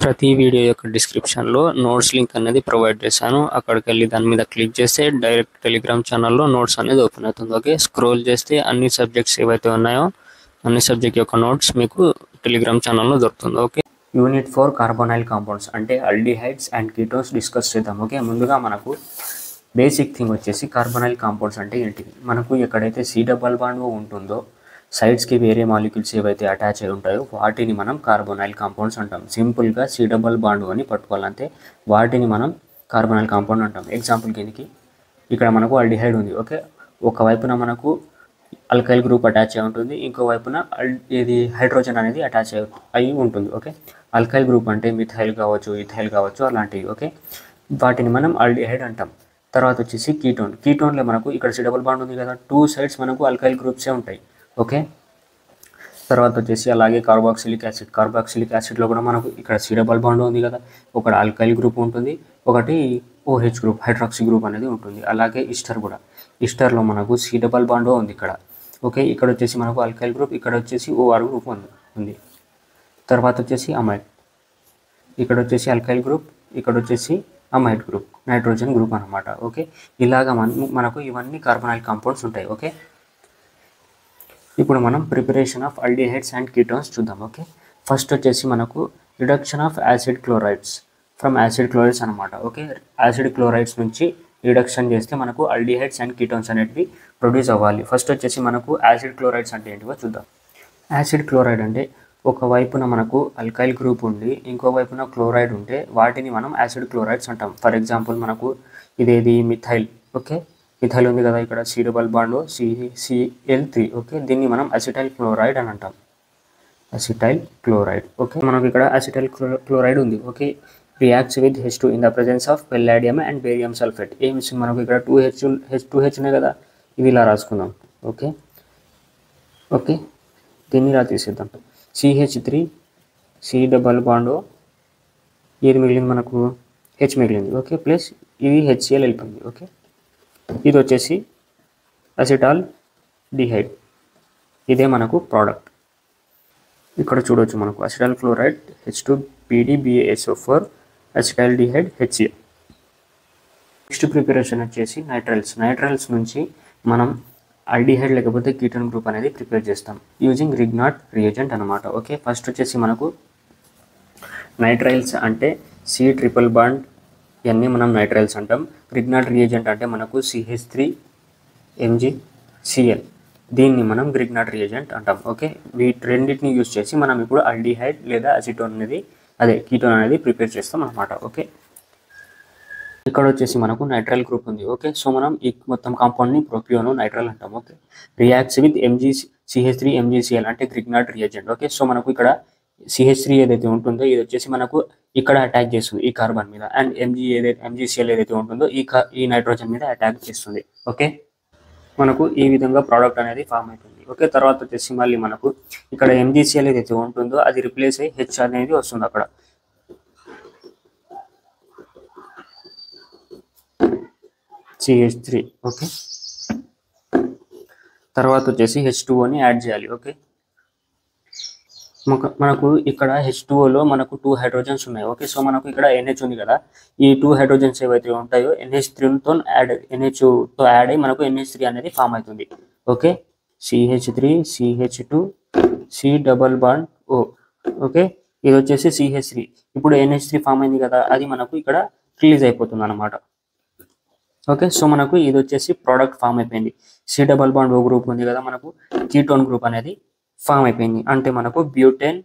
ప్రతి వీడియో యొక్క డిస్క్రిప్షన్లో నోట్స్ లింక్ అనేది ప్రొవైడ్ చేశాను. అక్కడికి వెళ్ళి దాని మీద క్లిక్ చేస్తే డైరెక్ట్ టెలిగ్రామ్ ఛానల్లో నోట్స్ అనేది ఓపెన్ అవుతుంది. ఓకే, స్క్రోల్ చేస్తే అన్ని సబ్జెక్ట్స్ ఏవైతే ఉన్నాయో అన్ని సబ్జెక్ట్ యొక్క నోట్స్ మీకు టెలిగ్రామ్ ఛానల్లో దొరుకుతుంది. ఓకే, యూనిట్ 4 కార్బోనైల్ కాంపౌండ్స్ అంటే అల్డిహైడ్స్ అండ్ కీటోన్స్ డిస్కస్ చేద్దాం. ఓకే, ముందుగా మనకు బేసిక్ థింగ్ వచ్చేసి కార్బోనైల్ కాంపౌండ్స్ అంటే ఏంటిది. మనకు ఎక్కడైతే సి డబల్ బాండ్ ఉంటుందో సైడ్స్కి వేరే మాలిక్యూల్స్ ఏవైతే అటాచ్ అయి ఉంటాయో వాటిని మనం కార్బోనైల్ కాంపౌండ్స్ అంటాం. సింపుల్గా సి డబల్ బాండ్ అని పట్టుకోవాలంటే వాటిని మనం కార్బోనైల్ కాంపౌండ్ అంటాం. ఎగ్జాంపుల్ దీనికి ఇక్కడ మనకు అల్డిహైడ్ ఉంది. ఓకే, ఒకవైపున మనకు అల్కైల్ గ్రూప్ అటాచ్ అయి ఉంటుంది, ఇంకో వైపున ఇది హైడ్రోజన్ అనేది అటాచ్ అయి ఉంటుంది. ఓకే, అల్కైల్ గ్రూప్ అంటే మిథైల్ కావచ్చు, ఇథైల్ కావచ్చు, అలాంటివి. ఓకే, వాటిని మనం అల్డిహైడ్ అంటాం. తర్వాత వచ్చేసి కీటోన్లో మనకు ఇక్కడ సి డబల్ బాండ్ ఉంది కదా, 2 సైడ్స్ మనకు అల్కైల్ గ్రూప్సే ఉంటాయి. ఓకే, తర్వాత వచ్చేసి అలాగే కార్బాక్సిలిక్ యాసిడ్లో కూడా మనకు ఇక్కడ సి డబల్ బాండ్ ఉంది కదా, ఒకటి అల్కైల్ గ్రూప్ ఉంటుంది, ఒకటి OH గ్రూప్ హైడ్రాక్సీ గ్రూప్ అనేది ఉంటుంది. అలాగే ఈస్టర్లో మనకు సి డబల్ బాండ్ ఉంది ఇక్కడ. ఓకే, ఇక్కడ వచ్చేసి మనకు అల్కైల్ గ్రూప్, ఇక్కడ వచ్చేసి OR గ్రూప్ ఉంది. తర్వాత వచ్చేసి అమైడ్, ఇక్కడ వచ్చేసి అల్కైల్ గ్రూప్, ఇక్కడ వచ్చేసి అమైడ్ గ్రూప్, నైట్రోజన్ గ్రూప్ అనమాట. ఓకే, ఇలాగా మనకు ఇవన్నీ కార్బోనైల్ కాంపౌండ్స్ ఉంటాయి. ఓకే, ఇప్పుడు మనం ప్రిపరేషన్ ఆఫ్ అల్డిహైడ్స్ అండ్ కీటోన్స్ చూద్దాం. ఓకే, ఫస్ట్ వచ్చేసి మనకు reduction of acid chlorides from acid chlorides అనమాట. ఓకే, యాసిడ్ క్లోరైడ్స్ నుంచి రిడక్షన్ చేస్తే మనకు అల్డిహైడ్స్ అండ్ కీటోన్స్ అనేటివి ప్రొడ్యూస్ అవ్వాలి. ఫస్ట్ వచ్చేసి మనకు యాసిడ్ క్లోరైడ్స్ అంటే ఏంటివో చూద్దాం. యాసిడ్ క్లోరైడ్ అంటే ఒకవైపున మనకు అల్కైల్ గ్రూప్ ఉండి ఇంకో వైపున క్లోరైడ్ ఉంటే వాటిని మనం యాసిడ్ క్లోరైడ్స్ అంటాం. ఫర్ ఎగ్జాంపుల్ మనకు ఇదేది మిథైల్. ఓకే, మిథైల్ ఉంది కదా, ఇక్కడ C double bond CCl3. Okay, దీన్ని మనం అసిటైల్ క్లోరైడ్ అని అంటాం. Acetyl chloride. ఓకే, మనకు ఇక్కడ అసిటైల్ క్లోరైడ్ ఉంది. Okay, reacts with H2 in the presence of palladium and barium sulphate. ఏమి ఇస్తుంది మనకు ఇక్కడ 2H ఉన్నాయి కదా, ఇది ఇలా రాసుకుందాం. ఓకే, దీన్ని ఇలా తీసేద్దాం. CH3 సి డబల్ బాండ్ ఏది మిగిలింది మనకు H మిగిలింది. ఓకే, ప్లస్ ఇది HCl వెళ్ళిపోయింది. ఓకే, ఇది వచ్చేసి అసిటాల్ డిహైడ్, ఇదే మనకు ప్రోడక్ట్. ఇక్కడ చూడవచ్చు మనకు acetyl chloride H2PdBaSO4 acetaldehyde HCl. Next preparation వచ్చేసి నైట్రైల్స్ నుంచి మనం అల్డిహైడ్ లేకపోతే కీటోన్ గ్రూప్ అనేది ప్రిపేర్ చేస్తాం యూజింగ్ రిగ్నాట్ రియేజెంట్ అనమాట. ఓకే, ఫస్ట్ వచ్చేసి మనకు నైట్రైల్స్ అంటే సి ట్రిపుల్ బాండ్, ఇవన్నీ మనం నైట్రైల్స్ అంటాం. రిగ్నాట్ రియేజెంట్ అంటే మనకు CH3MgCl, దీన్ని మనం గ్రిగ్నాట్ రియేజెంట్ అంటాం. ఓకే, వీటి రెండింటిని యూజ్ చేసి మనం ఇప్పుడు అల్డిహైడ్ లేదా అసిటోన్ అనేది కీటోన్ అనేది ప్రిపేర్ చేస్తాం అనమాట. ఓకే, ఇక్కడ వచ్చేసి మనకు నైట్రైల్ గ్రూప్ ఉంది. ఓకే, సో మనం ఈ మొత్తం కాంపౌండ్ని ప్రొపియోనో నైట్రైల్ అంటాం. ఓకే, రియాక్ట్స్ విత్ CH3MgCl అంటే గ్రిగ్నాట్ రియేజెంట్. ఓకే, సో మనకు ఇక్కడ CH3 ఏదైతే ఉంటుందో ఇది వచ్చేసి మనకు ఇక్కడ అటాక్ చేస్తుంది ఈ కార్బన్ మీద, అండ్ MgCl ఏదైతే ఉంటుందో ఈ నైట్రోజన్ మీద అటాక్ చేస్తుంది. ఓకే, మనకు ఈ విధంగా ప్రోడక్ట్ అనేది ఫామ్ అవుతుంది. ఓకే, తర్వాత వచ్చేసి మళ్ళీ మనకు ఇక్కడ MgCl ఏదైతే ఉంటుందో అది రిప్లేస్ అయ్యి H అనేది వస్తుంది అక్కడ. CH3. ఓకే, తర్వాత వచ్చేసి H2Oని యాడ్ చేయాలి. ఓకే, మనకు ఇక్కడ H2Oలో మనకు 2 హైడ్రోజన్స్ ఉన్నాయి. ఓకే, సో మనకు ఇక్కడ NH ఉంది కదా, ఈ 2 హైడ్రోజన్స్ ఏవైతే ఉంటాయో NH3తో యాడ్ అయ్యి మనకు NH3 అనేది ఫామ్ అవుతుంది. Okay, CH3 CH2 C double bond O. Okay, ఇది వచ్చేసి CH3. ఇప్పుడు NH3 ఫామ్ అయింది కదా, అది మనకు ఇక్కడ రిలీజ్ అయిపోతుంది అనమాట. ఓకే, సో మనకు ఇది వచ్చేసి ప్రోడక్ట్ ఫామ్ అయిపోయింది. C double bond O group ఉంది కదా, మనకు కీటోన్ గ్రూప్ అనేది ఫామ్ అయిపోయింది. అంటే మనకు బ్యూటేన్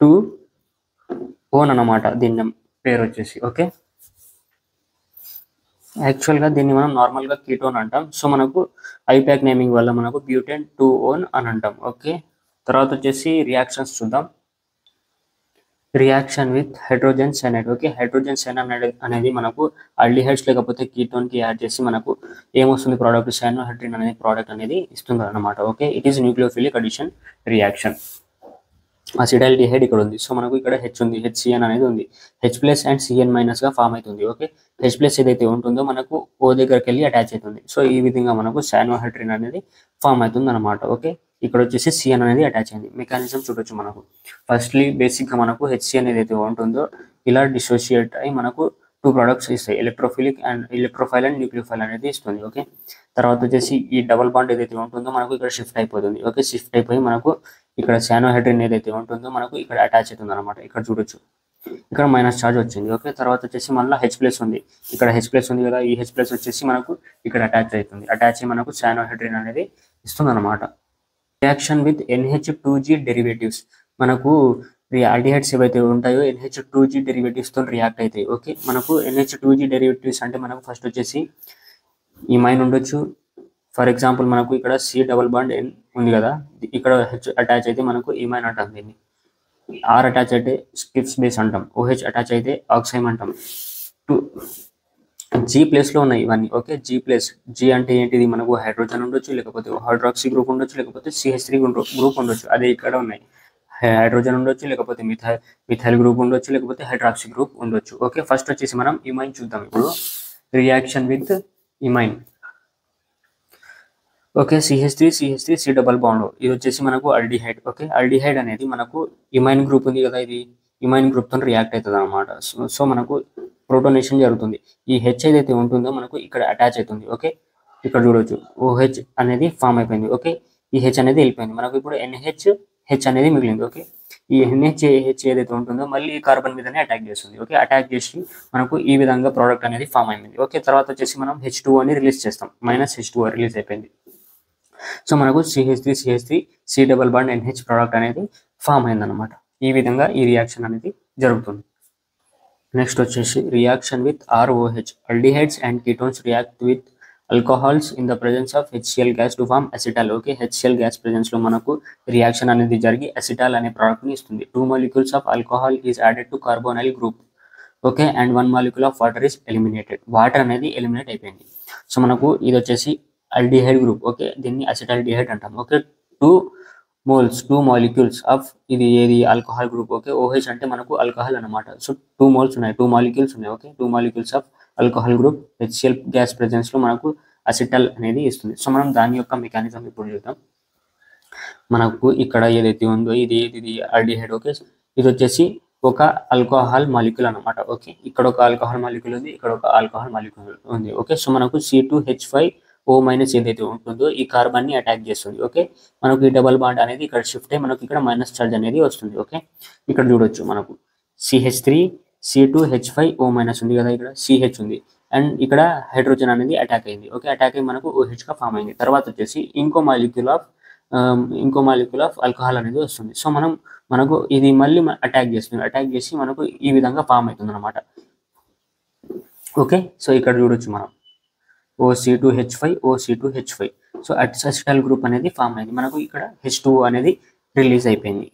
2 అన్నమాట దీని పేరు వచ్చేసి. ఓకే, యాక్చువల్గా దీన్ని మనం నార్మల్గా కీటోన్ అంటాం. సో మనకు ఐప్యాక్ నేమింగ్ వల్ల మనకు బ్యూటేన్ 2 అని అంటాం. ఓకే, తర్వాత వచ్చేసి రియాక్షన్స్ చూద్దాం. Reaction with hydrogen cyanide. Okay, hydrogen cyanide అనేది మనకు అల్డిహైడ్స్ లేకపోతే కీటోన్కి యాడ్ చేసి మనకు ఏమొస్తుంది ప్రోడక్ట్, సైనోహైడ్రిన్ అనే ప్రోడక్ట్ అనేది ఇస్తుంది అనమాట. Okay, it is nucleophilic addition reaction. Acetaldehyde ఇక్కడ ఉంది, సో మనకు ఇక్కడ H ఉంది, HCN అనేది ఉంది, H+ అండ్ CN- గా ఫామ్ అవుతుంది. ఓకే, H+ ఏదైతే ఉంటుందో మనకు O దగ్గరికి వెళ్ళి అటాచ్ అవుతుంది. సో ఈ విధంగా మనకు సైనోహైడ్రిన్ అనేది ఫామ్ అవుతుంది అనమాట. ఓకే, ఇక్కడ వచ్చేసి CN అనేది అటాచ్ అయింది. మెకానిజం చూడొచ్చు మనకు. ఫస్ట్లీ బేసిక్గా మనకు HC అనేది అయితే ఉంటుందో ఇలా డిసోషియేట్ అయ్యి మనకు 2 ప్రొడక్ట్స్ ఇస్తాయి. ఎలక్ట్రోఫైల్ అండ్ న్యూక్లియోఫైల్ అనేది ఇస్తుంది. ఓకే, తర్వాత వచ్చేసి ఈ డబల్ బాండ్ ఏదైతే ఉంటుందో మనకు ఇక్కడ షిఫ్ట్ అయిపోతుంది. ఓకే, షిఫ్ట్ అయిపోయి మనకు ఇక్కడ సానోహైడ్రిన్ ఏదైతే ఉంటుందో మనకు ఇక్కడ అటాచ్ అవుతుంది అనమాట. ఇక్కడ చూడొచ్చు, ఇక్కడ మైనస్ ఛార్జ్ వచ్చింది. ఓకే, తర్వాత వచ్చేసి మళ్ళీ H+ ఉంది. ఇక్కడ H+ ఉంది కదా, ఈ H+ వచ్చేసి మనకు ఇక్కడ అటాచ్ అవుతుంది. అటాచ్ అయ్యి మనకు సానోహైడ్రిన్ అనేది ఇస్తుంది అనమాట. రియాక్షన్ విత్ NH2G డెరివేటివ్స్, మనకు ఆల్డిహైడ్స్ ఏవైతే ఉంటాయో NH2G డెరివేటివ్స్తో రియాక్ట్ అవుతాయి. ఓకే, మనకు NH2G డెరివేటివ్స్ అంటే మనకు ఫస్ట్ వచ్చేసి ఇమైన్ ఉండొచ్చు. ఫర్ ఎగ్జాంపుల్ మనకు ఇక్కడ C డబల్ బాండ్ N ఉంది కదా, ఇక్కడ H అటాచ్ అయితే మనకు ఇమైన్ అంటాం. దీన్ని R అటాచ్ అయితే స్కిప్స్ బేస్ అంటాం. OH అటాచ్ అయితే ఆక్సైమ్ అంటాం. G ప్లేస్లో ఉన్నాయి ఇవన్నీ. ఓకే, G అంటే ఏంటిది, మనకు హైడ్రోజన్ ఉండొచ్చు, లేకపోతే హైడ్రాక్సీ గ్రూప్ ఉండొచ్చు, లేకపోతే CH3 గ్రూప్ ఉండొచ్చు. అదే ఇక్కడ ఉన్నాయి, హైడ్రోజన్ ఉండొచ్చు, లేకపోతే మిథైల్ గ్రూప్ ఉండొచ్చు, లేకపోతే హైడ్రాక్సీ గ్రూప్ ఉండొచ్చు. ఓకే, ఫస్ట్ వచ్చేసి మనం ఇమైన్ చూద్దాం ఇప్పుడు. Reaction with imine. Okay, CH3 C double bond, ఇది వచ్చేసి మనకు అల్డిహైడ్. ఓకే, అల్డిహైడ్ అనేది మనకు ఇమైన్ గ్రూప్ ఉంది కదా, ఇది ఇమైన్ గ్రూప్తో రియాక్ట్ అవుతుంది అనమాట. సో మనకు ప్రోటోనేషన్ జరుగుతుంది. ఈ H ఏదైతే ఉంటుందో మనకు ఇక్కడ అటాచ్ అవుతుంది. ఓకే, ఇక్కడ చూడవచ్చు OH అనేది ఫామ్ అయిపోయింది. ఓకే, ఈ H అనేది వెళ్ళిపోయింది. మనకు ఇప్పుడు NH అనేది మిగిలింది. ఓకే, ఈ NH ఏదైతే ఉంటుందో మళ్ళీ ఈ కార్బన్ మీదనే అటాక్ చేస్తుంది. ఓకే, అటాక్ చేసి మనకు ఈ విధంగా ప్రోడక్ట్ అనేది ఫామ్ అయింది. ఓకే, తర్వాత వచ్చేసి మనం H2O అని రిలీజ్ చేస్తాం. -H2O రిలీజ్ అయిపోయింది. సో మనకు CH3 C double bond NH product అనేది ఫామ్ అయిందన్నమాట. ఈ విధంగా ఈ రియాక్షన్ అనేది జరుగుతుంది. నెక్స్ట్ వచ్చేసి reaction with ROH. Aldehydes and ketones react with alcohols in the presence of HCl gas to form acetal. Okay, HCl gas ప్రెజెన్స్లో మనకు రియాక్షన్ అనేది జరిగి అసిటాల్ అనే ప్రోడక్ట్ని ఇస్తుంది. 2 molecules of alcohol is added to carbonyl group. Okay, and 1 molecule of water is eliminated. Water అనేది eliminate అయిపోయింది. So మనకు ఇది వచ్చేసి అల్డిహైడ్ గ్రూప్. ఓకే, దీన్ని అసిటాల్డిహైడ్ అంటాం. ఓకే, 2 molecules ఆఫ్ ఇది ఏది ఆల్కహాల్ గ్రూప్. ఓకే, OH అంటే మనకు ఆల్కహాల్ అనమాట. సో 2 moles ఉన్నాయి, 2 molecules ఉన్నాయి. Okay, 2 molecules of alcohol group HCl gas ప్రెజెన్స్లో మనకు అసిటల్ అనేది ఇస్తుంది. సో మనం దాని యొక్క మెకానిజం ఇప్పుడు చూద్దాం. మనకు ఇక్కడ ఏదైతే ఉందో ఇది ఆల్డిహైడ్. ఓకే, ఇది వచ్చేసి ఒక ఆల్కహాల్ మాలిక్యూల్ అనమాట. ఓకే, ఇక్కడ ఒక ఆల్కహాల్ మాలిక్యూల్ ఉంది, ఇక్కడ ఒక ఆల్కహాల్ మాలిక్యూల్ ఉంది. ఓకే, సో మనకు C2H5O- ఏదైతే ఉంటుందో ఈ కార్బన్ని అటాక్ చేస్తుంది. ఓకే, మనకు ఈ డబల్ బాండ్ అనేది ఇక్కడ షిఫ్ట్ అయ్యి మనకు ఇక్కడ మైనస్ ఛార్జ్ అనేది వస్తుంది. ఓకే, ఇక్కడ చూడొచ్చు మనకు CH3 C2H5O- ఉంది కదా, ఇక్కడ CH ఉంది అండ్ ఇక్కడ హైడ్రోజన్ అనేది అటాక్ అయింది. ఓకే, అటాక్ అయ్యి మనకు OH గా ఫామ్ అయింది. తర్వాత వచ్చేసి ఇంకో మాలిక్యూల్ ఆఫ్ ఆల్కహాల్ అనేది వస్తుంది. సో మనకు ఇది మళ్ళీ అటాక్ చేస్తుంది. అటాక్ చేసి మనకు ఈ విధంగా ఫామ్ అవుతుంది అనమాట. ఓకే, సో ఇక్కడ చూడొచ్చు మనం OC2H5 సో అసిటల్ గ్రూప్ అనేది ఫామ్ అయింది. మనకు ఇక్కడ H2O అనేది రిలీజ్ అయిపోయింది.